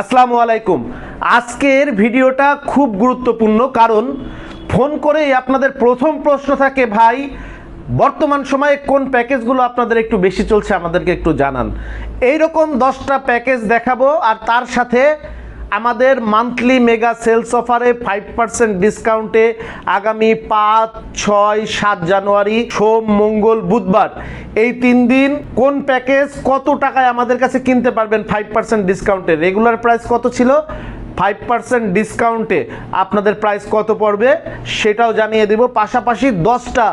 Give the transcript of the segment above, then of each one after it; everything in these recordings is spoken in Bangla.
আসসালামু আলাইকুম। আজকের ভিডিওটা খুব গুরুত্বপূর্ণ, কারণ ফোন করেই আপনাদের প্রথম প্রশ্ন থাকে, ভাই বর্তমান সময়ে কোন প্যাকেজগুলো আপনাদের একটু বেশি চলছে আমাদেরকে একটু জানান। এইরকম 10টা প্যাকেজ দেখাবো, আর তার সাথে আমাদের মান্থলি মেগা সেলস অফারে 5% ডিসকাউন্টে আগামী 5, 6, 7 জানুয়ারি সোম, মঙ্গল, বুধবার এই 3 দিন কোন প্যাকেজ কত টাকায় আমাদের কাছে কিনতে পারবেন 5% ডিসকাউন্টে। রেগুলার প্রাইস কত ছিল, 5% ডিসকাউন্টে আপনাদের প্রাইস কত পড়বে সেটাও জানিয়ে দেব। পাশাপাশি 10টা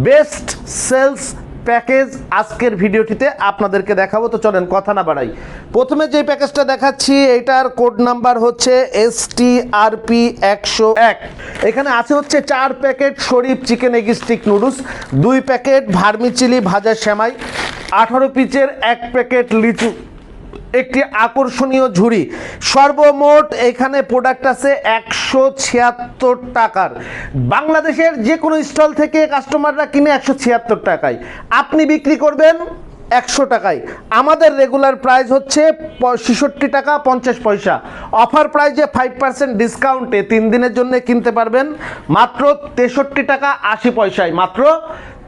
বেস্ট সেলস প্যাকেজ আজকের ভিডিওটিতে আপনাদেরকে দেখাবো। তো চলেন কথা না বাড়াই, প্রথমে যে প্যাকেজটা দেখাচ্ছি এটার কোড নাম্বার হচ্ছে STRP 101। এখানে আছে হচ্ছে 4 packet Sharif chicken egg stick noodles, 2 packet vermicelli ভাজা সেমাই, 18 পিসের 1 প্যাকেট লিচু, একটি আকর্ষণীয় ঝুড়ি। সর্বমোট এখানে প্রোডাক্ট আছে 176 টাকার। বাংলাদেশের যে কোনো স্টল থেকে কাস্টমাররা কিনে 176 টাকায়, আপনি বিক্রি করবেন 100 টাকায়। আমাদের রেগুলার প্রাইস হচ্ছে 66 টাকা 50 পয়সা। অফার প্রাইজে 5% ডিসকাউন্টে 3 দিনের জন্য কিনতে পারবেন মাত্র 63 টাকা 80 পয়সায়। মাত্র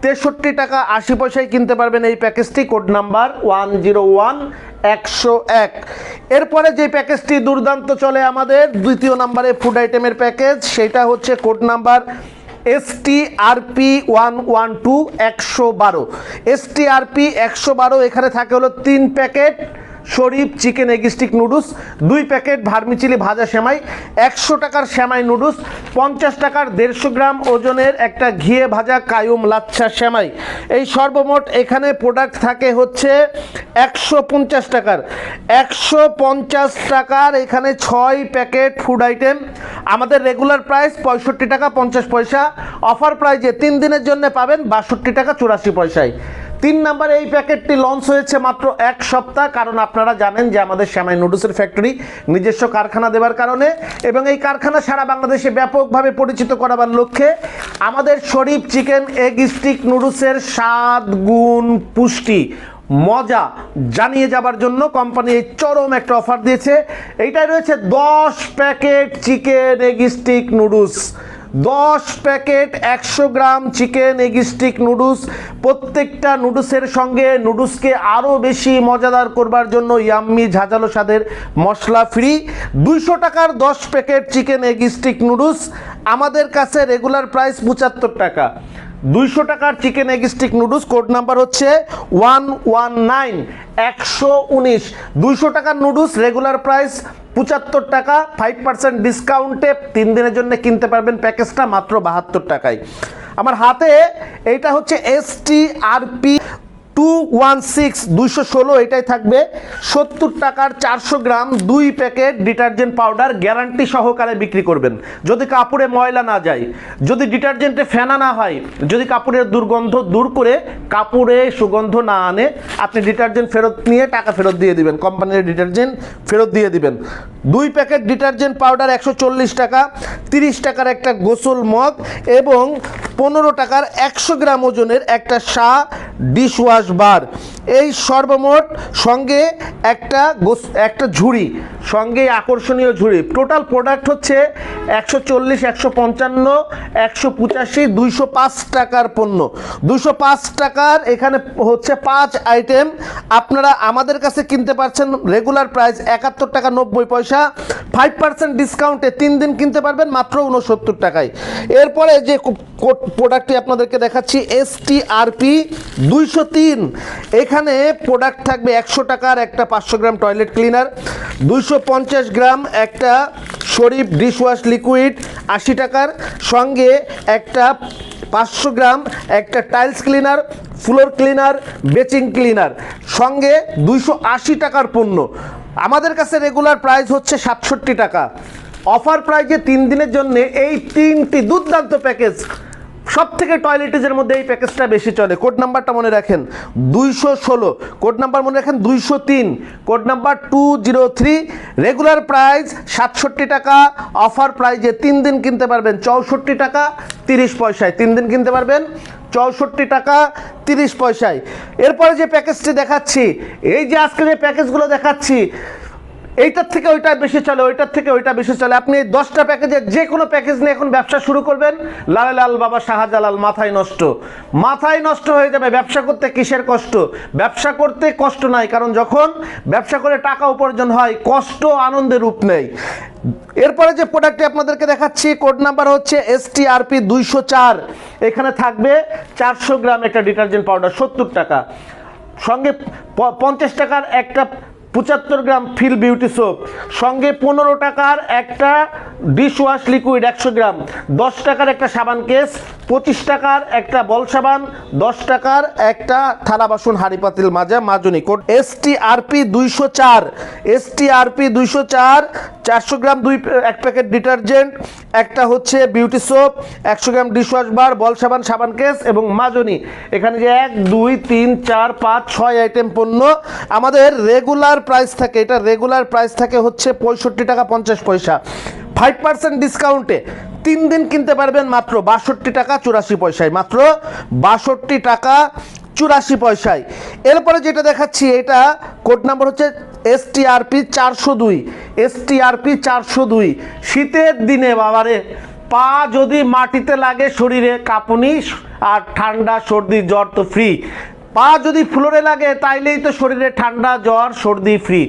63 টাকা 80 পয়সায় কিনতে পারবেন এই প্যাকেজটি, কোড নাম্বার 101। এরপরে যে প্যাকেজটি দুর্দান্ত চলে আমাদের দ্বিতীয় নম্বরে ফুড আইটেমের প্যাকেজ, সেটা হচ্ছে কোড নাম্বার STRP 112 112। STRP 112 এখানে থাকে হলো 3 packet Sharif chicken egg stick noodles, 2 packet vermicelli ভাজা সেমাই, 100 টাকার সেমাই নুডলস, 50 টাকার 150 গ্রাম ওজনের একটা ঘিয়ে ভাজা কায়ুম লাচ্ছা সেমাই। এই সর্বমোট এখানে প্রোডাক্ট থাকে হচ্ছে 150 টাকার। 150 টাকার এখানে 6 প্যাকেট ফুড আইটেম। আমাদের রেগুলার প্রাইস 65 টাকা 50 পয়সা। অফার প্রাইজে 3 দিনের জন্য পাবেন 62 টাকা 84 পয়সায়। 3 নম্বরে এই প্যাকেটটি লঞ্চ হয়েছে মাত্র 1 সপ্তাহ, কারণ আপনারা জানেন যে আমাদের সেমাই নুডলসের ফ্যাক্টরি নিজস্ব কারখানা দেওয়ার কারণে এবং এই কারখানা সারা বাংলাদেশে ব্যাপকভাবে পরিচিত করাবার লক্ষ্যে আমাদের শরীফ চিকেন এগ স্টিক নুডলসের স্বাদ, গুণ, পুষ্টি, মজা জানিয়ে যাবার জন্য কোম্পানি এই চরম একটা অফার দিয়েছে। এইটাই রয়েছে 10 packet chicken egg stick noodles, 10 packet 100 gram chicken egg stick noodles. প্রত্যেকটা নুডলসের সঙ্গে নুডলসকে আরও বেশি মজাদার করবার জন্য ইয়াম্মি ঝাঁঝালো স্বাদের মশলা ফ্রি। 200 টাকার 10 packet chicken egg stick noodles. আমাদের কাছে রেগুলার প্রাইস 75 টাকা। 200 টাকার chicken egg stick noodles, code number হচ্ছে 119 119। 200 টাকার নুডলস রেগুলার প্রাইস 75 টাকা, 5% ডিসকাউন্টে 3 দিনের জন্য কিনতে পারবেন প্যাকেজটা মাত্র 72 টাকায়। আমার হাতে এইটা হচ্ছে STRP 216 216, এটাই থাকবে 70 টাকার 400 গ্রাম 2 প্যাকেট ডিটারজেন্ট পাউডার। গ্যারান্টি সহকারে বিক্রি করবেন। যদি কাপড়ে ময়লা না যায়, যদি ডিটারজেন্টে ফেনা না হয়, যদি কাপড়ের দুর্গন্ধ দূর করে কাপড়ে সুগন্ধ না আনে, আপনি ডিটারজেন্ট ফেরত নিয়ে টাকা ফেরত দিয়ে দিবেন, কোম্পানির ডিটারজেন্ট ফেরত দিয়ে দিবেন। 2 প্যাকেট ডিটারজেন্ট পাউডার 140 টাকা, 30 টাকার একটা গোসল মগ এবং 15 টাকার 100 গ্রাম ওজনের একটা শাহ ডিশওয়াশ বার। এই সর্বমোট সঙ্গে একটা ঝুড়ি, সঙ্গে আকর্ষণীয় ঝুড়ি। টোটাল প্রোডাক্ট হচ্ছে 140, 155, 185, 205 টাকার পণ্য। 205 টাকার এখানে হচ্ছে 5 আইটেম। আপনারা আমাদের কাছে কিনতে পারছেন রেগুলার প্রাইস 71 টাকা 90 পয়সা। 5% ডিসকাউন্টে 3 দিন কিনতে পারবেন মাত্র 69 টাকায়। এরপরে যে প্রোডাক্টটি আপনাদেরকে দেখাচ্ছি STRP 203। এখানে প্রোডাক্ট থাকবে 100 টাকার একটা 500 গ্রাম টয়লেট ক্লিনার, 250 গ্রাম একটা শরীফ ডিশওয়াশ লিকুইড 80 টাকার, সঙ্গে একটা 500 গ্রাম একটা tiles cleaner, floor cleaner, bleaching cleaner, সঙ্গে 280 টাকার পণ্য। আমাদের কাছে রেগুলার প্রাইস হচ্ছে 67 টাকা। অফার প্রাইজে 3 দিনের জন্য এই 3টি দুর্দান্ত প্যাকেজ। সব থেকে টয়লেটেজের মধ্যে এই প্যাকেজটা বেশি চলে। কোড নাম্বারটা মনে রাখেন 216, কোড নাম্বার মনে রাখেন 203, কোড নাম্বার 203। রেগুলার প্রাইস 67 টাকা, অফার প্রাইজে 3 দিন কিনতে পারবেন 64 টাকা 30 পয়সায়। 3 দিন কিনতে পারবেন 64 টাকা 30 পয়সায়। এরপরে যে প্যাকেজটি দেখাচ্ছি, এই যে আজকে যে প্যাকেজগুলো দেখাচ্ছি, এইটার থেকে ওইটা বেশি চলে, ওইটার থেকে ওইটা বেশি চলে। আপনি এই 10টা প্যাকেজের যে কোনো প্যাকেজ নিয়ে এখন ব্যবসা শুরু করবেন, লালে লাল বাবা শাহজালাল, মাথায় নষ্ট, মাথায় নষ্ট হয়ে যাবে। ব্যবসা করতে কিসের কষ্ট? ব্যবসা করতে কষ্ট নাই, কারণ যখন ব্যবসা করে টাকা উপার্জন হয় কষ্ট আনন্দের রূপ নেই। এরপরে যে প্রোডাক্টটি আপনাদেরকে দেখাচ্ছি, কোড নাম্বার হচ্ছে STRP 204। এখানে থাকবে 400 গ্রাম একটা ডিটারজেন্ট পাউডার 70 টাকা, সঙ্গে 50 টাকার একটা 75 গ্রাম ফিল বিউটি সোপ, সঙ্গে 15 টাকার একটা ডিশ ওয়াশ লিকুইড 100 গ্রাম, 10 টাকার একটা সাবান কেস, 25 টাকার একটা বল সাবান, 10 টাকার একটা থালা বাসন হাঁড়ি পাতিল মাজা মাজনি। কোড STRP 204, STRP 204, 400 গ্রাম এক প্যাকেট ডিটারজেন্ট, একটা হচ্ছে বিউটি সোপ, 100 গ্রাম ডিশ ওয়াশ বার, বল সাবান, সাবান কেস এবং মাজনি। এখানে যে 1 2 3 4 5 6 আইটেম পণ্য। আমাদের রেগুলার প্রাইস থাকে, এটা রেগুলার প্রাইস থাকে হচ্ছে 65 টাকা 50 পয়সা। 5% ডিসকাউন্টে 3 দিন কিনতে পারবেন মাত্র 62 টাকা 84 পয়সায়, মাত্র 62 টাকা 84 পয়সায়। এরপরে যেটা দেখাচ্ছি, এটা কোড নাম্বার হচ্ছে STRP 402, STRP 402। শীতের দিনে বাবারে পা যদি মাটিতে লাগে শরীরে কাঁপুনি আর ঠান্ডা সর্দি জ্বর তো ফ্রি। পা যদি ফ্লোরে লাগে তাইলেই তো শরীরে ঠান্ডা জ্বর সর্দি ফ্রি।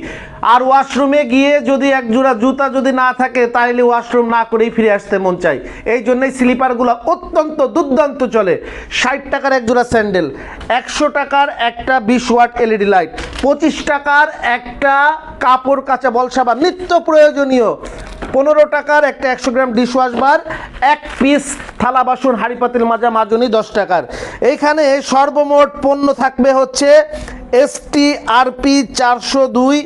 আর ওয়াশরুমে গিয়ে যদি এক জোড়া জুতা যদি না থাকে তাইলে ওয়াশরুম না করেই ফিরে আসতে মন চাই। এই জন্যই স্লিপারগুলো অত্যন্ত দুর্দান্ত চলে। 60 টাকার এক জোড়া স্যান্ডেল, 100 টাকার একটা 20 ওয়াট LED লাইট, 25 টাকার একটা কাপড় কাচা বল সাবান নিত্য প্রয়োজনীয়, 15 টাকার একটা 100 গ্রাম ডিশ ওয়াশ বার, 1 পিস থালা বাসন হাঁড়ি পাতিল মাজা মাজনি 10 টাকার। এইখানে সর্বমোট পণ্য থাকবে হচ্ছে STRP 402।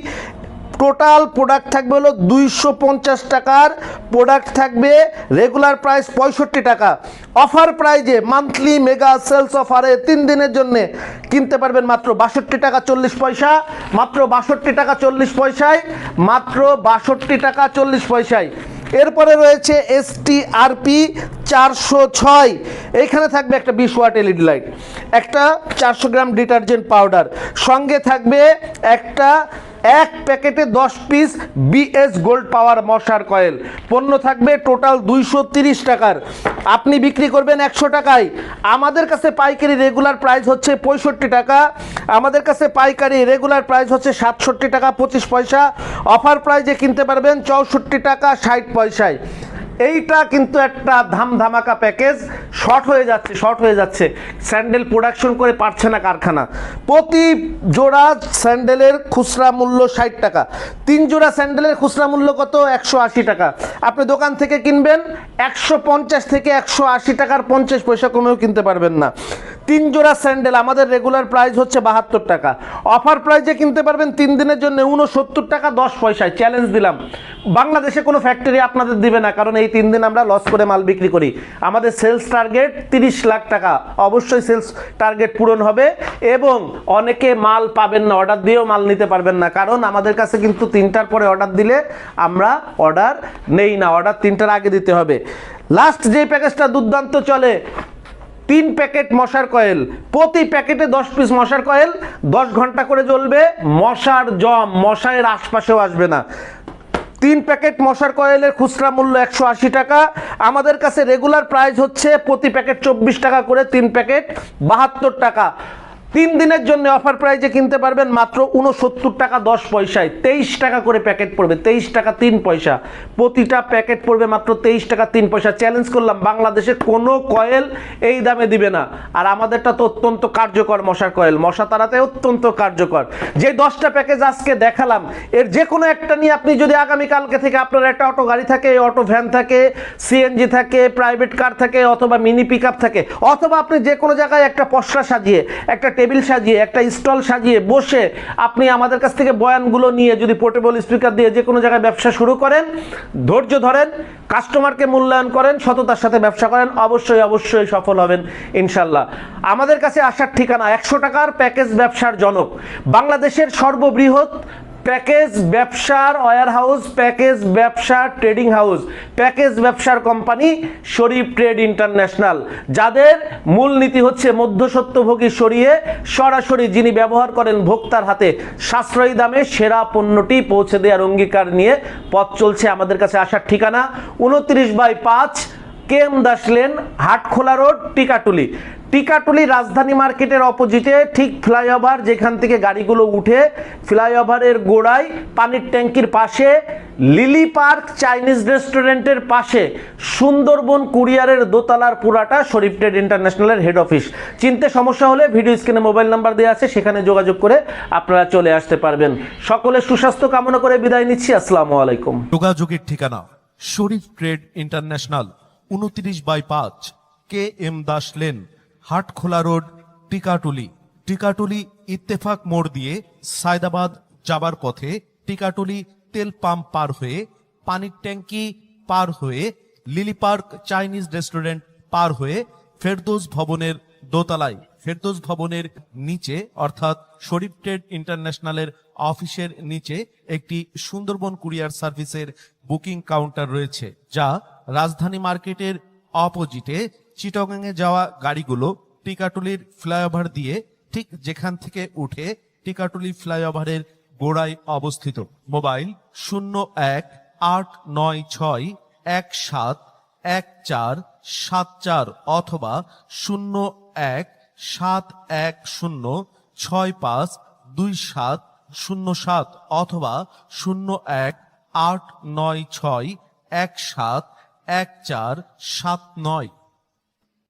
টোটাল প্রোডাক্ট থাকবে হলো 250 টাকার প্রোডাক্ট থাকবে। রেগুলার প্রাইস 65 টাকা। অফার প্রাইজে মান্থলি মেগা সেলস অফারে 3 দিনের জন্য কিনতে পারবেন মাত্র 62 টাকা 40 পয়সা, মাত্র 62 টাকা 40 পয়সায়, মাত্র 62 টাকা 40 পয়সায়। এরপরে রয়েছে STRP 406। এইখানে থাকবে একটা 20 ওয়াট LED লাইট, একটা 400 গ্রাম ডিটারজেন্ট পাউডার, সঙ্গে থাকবে একটা 1 প্যাকেটে 10 পিস BS গোল্ড পাওয়ার মশার কয়েল। পণ্য থাকবে টোটাল 230 টাকার, আপনি বিক্রি করবেন 100 টাকায়। আমাদের কাছে পাইকারি রেগুলার প্রাইস হচ্ছে 65 টাকা, আমাদের কাছে পাইকারি রেগুলার প্রাইস হচ্ছে 67 টাকা 25 পয়সা। অফার প্রাইজে কিনতে পারবেন 64 টাকা 60 পয়সায়। এইটা কিন্তু একটা ধামাকা প্যাকেজ। শর্ট হয়ে যাচ্ছে, শর্ট হয়ে যাচ্ছে, স্যান্ডেল প্রোডাকশন করে পারছে না কারখানা। প্রতি জোড়া স্যান্ডেলের খুচরা মূল্য 60 টাকা, 3 জোড়া স্যান্ডেলের খুচরা মূল্য কত? 180 টাকা। আপনি দোকান থেকে কিনবেন 150 থেকে 180 টাকার 50 পয়সা কমেও কিনতে পারবেন না। 3 জোড়া স্যান্ডেল আমাদের রেগুলার প্রাইস হচ্ছে 72 টাকা, অফার প্রাইজে কিনতে পারবেন 3 দিনের জন্য 69 টাকা 10 পয়সায়। চ্যালেঞ্জ দিলাম, বাংলাদেশে কোনো ফ্যাক্টরি আপনাদের দিবে না, কারণ এই 3 দিন আমরা লস করে মাল বিক্রি করি। আমাদের সেলস টার্গেট 30 লাখ টাকা, অবশ্যই সেলস টার্গেট পূরণ হবে। এবং অনেকে মাল পাবেন না, অর্ডার দিয়েও মাল নিতে পারবেন না, কারণ আমাদের কাছে কিন্তু 3টার পরে অর্ডার দিলে আমরা অর্ডার নেই না, অর্ডার 3টার আগে দিতে হবে। লাস্ট যে প্যাকেজটা দুর্দান্ত চলে, 3 প্যাকেট মশার কয়েল, প্রতি প্যাকেটে 10 পিস মশার কয়েল, 10 ঘন্টা করে জ্বলবে, মশার জম মশার আশপাশেও আসবে না। 3 প্যাকেট মশার কয়েলের খুচরা মূল্য 180 টাকা। আমাদের কাছে রেগুলার প্রাইস হচ্ছে প্রতি প্যাকেট 24 টাকা করে, 3 প্যাকেট 72 টাকা। 3 দিনের জন্য অফার প্রাইজে কিনতে পারবেন মাত্র 69 টাকা 10 পয়সায়। 23 টাকা করে প্যাকেট পড়বে, 23 টাকা 3 পয়সা। প্রতিটা প্যাকেট পড়বে মাত্র 23 টাকা 3 পয়সা। চ্যালেঞ্জ করলাম, বাংলাদেশে কোনো কয়েল এই দামে দিবে না। আর আমাদেরটা তো অত্যন্ত কার্যকর মশার কয়েল, মশা তাড়াতে অত্যন্ত কার্যকর। যে 10টা প্যাকেজ আজকে দেখালাম, এর যে কোনো একটা নিয়ে আপনি যদি আগামীকালকে থেকে আপনার একটা অটো গাড়ি থাকে, অটো ভ্যান থাকে, CNG থাকে, প্রাইভেট কার থাকে, অথবা মিনি পিক আপ থাকে, অথবা আপনি যে কোনো জায়গায় একটা পসরা সাজিয়ে, একটা টেবিল সাজিয়ে, একটা স্টল সাজিয়ে বসে আপনি আমাদের কাছ থেকে বয়ানগুলো নিয়ে যদি পোর্টেবল স্পিকার দিয়ে যে কোনো জায়গায় ব্যবসা শুরু করেন, ধৈর্য ধরেন, কাস্টমারকে মূল্যায়ন করেন, সততার সাথে ব্যবসা করেন, অবশ্যই অবশ্যই সফল হবেন ইনশাল্লাহ। আমাদের কাছে আসার ঠিকানা 100 টাকার প্যাকেজ ব্যবসার জনক, বাংলাদেশের সর্ববৃহৎ প্যাকেজ ব্যবসার ওয়্যার হাউস, প্যাকেজ ব্যবসার ট্রেডিং হাউস, প্যাকেজ ব্যবসার কোম্পানি শরীফ ট্রেড ইন্টারন্যাশনাল, যাদের মূলনীতি হচ্ছে মধ্যস্বত্বভোগী সরিয়ে সরাসরি যিনি ব্যবহার করেন ভোক্তার হাতে সাশ্রয়ী দামে সেরা পণ্যটি পৌঁছে দেওয়ার অঙ্গীকার নিয়ে পথ চলছে। আমাদের কাছে আসার ঠিকানা 29/5 KM Das lane, Hatkhola road, Tikatuli. Tikatuli রাজধানী মার্কেটের অপোজিটে ঠিক ফ্লাইওভার যেখান থেকে গাড়িগুলো উঠে ফ্লাইওভারের গোড়ায় পানির ট্যাঙ্কির পাশে লিলি পার্ক চাইনিজ রেস্টুরেন্টের পাশে সুন্দরবন কুরিয়ারের দোতলার পুরাটা শরীফ ট্রেড ইন্টারন্যাশনালের হেড অফিস। চিনতে সমস্যা হলে ভিডিও স্ক্রিনে মোবাইল নাম্বার দেওয়া আছে, সেখানে যোগাযোগ করে আপনারা চলে আসতে পারবেন। সকলের সুস্বাস্থ্য কামনা করে বিদায় নিচ্ছি। আসসালামু আলাইকুম। যোগাযোগের ঠিকানা Sharif trade international, 29/5 KM Das lane, Hatkhola road, Tikatuli. Tikatuli Ittefaq মোড় দিয়ে সায়দাবাদ যাবার পথে টিকাটুলি তেল পাম্প পার হয়ে পানির ট্যাঙ্কি পার হয়ে লিলি পার্ক চাইনিজ রেস্টুরেন্ট পার হয়ে ফেরদৌস ভবনের দোতলায়, ফেরদৌস ভবনের নিচে অর্থাৎ শরীফ ট্রেড ইন্টারন্যাশনালের অফিসের নিচে একটি সুন্দরবন কুরিয়ার সার্ভিসের বুকিং কাউন্টার রয়েছে, যা রাজধানী মার্কেটের অপোজিটে চিটাগাংয়ে যাওয়া গাড়িগুলো টিকাটুলির ফ্লাইওভার দিয়ে ঠিক যেখান থেকে উঠে টিকাটুলি ফ্লাইওভারের গোড়ায় অবস্থিত। মোবাইল 0189171474 অথবা 017110652707 অথবা 018961714149।